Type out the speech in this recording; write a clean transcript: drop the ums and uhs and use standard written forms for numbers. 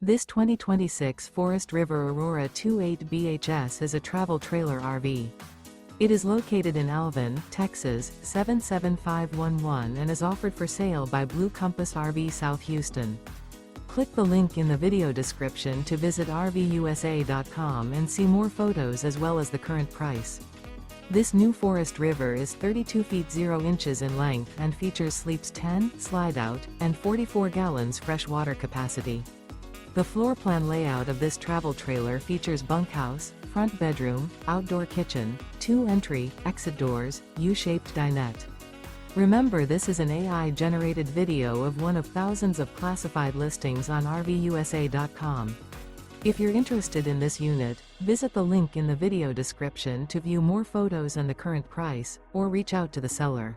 This 2026 Forest River Aurora 28 BHS is a travel trailer RV. It is located in Alvin, Texas, 77511 and is offered for sale by Blue Compass RV South Houston. Click the link in the video description to visit RVUSA.com and see more photos as well as the current price. This new Forest River is 32 feet 0 inches in length and features sleeps 10, slide-out, and 44 gallons fresh water capacity. The floor plan layout of this travel trailer features bunkhouse, front bedroom, outdoor kitchen, 2 entry, exit doors, U-shaped dinette. Remember, this is an AI-generated video of one of thousands of classified listings on RVUSA.com. If you're interested in this unit, visit the link in the video description to view more photos and the current price, or reach out to the seller.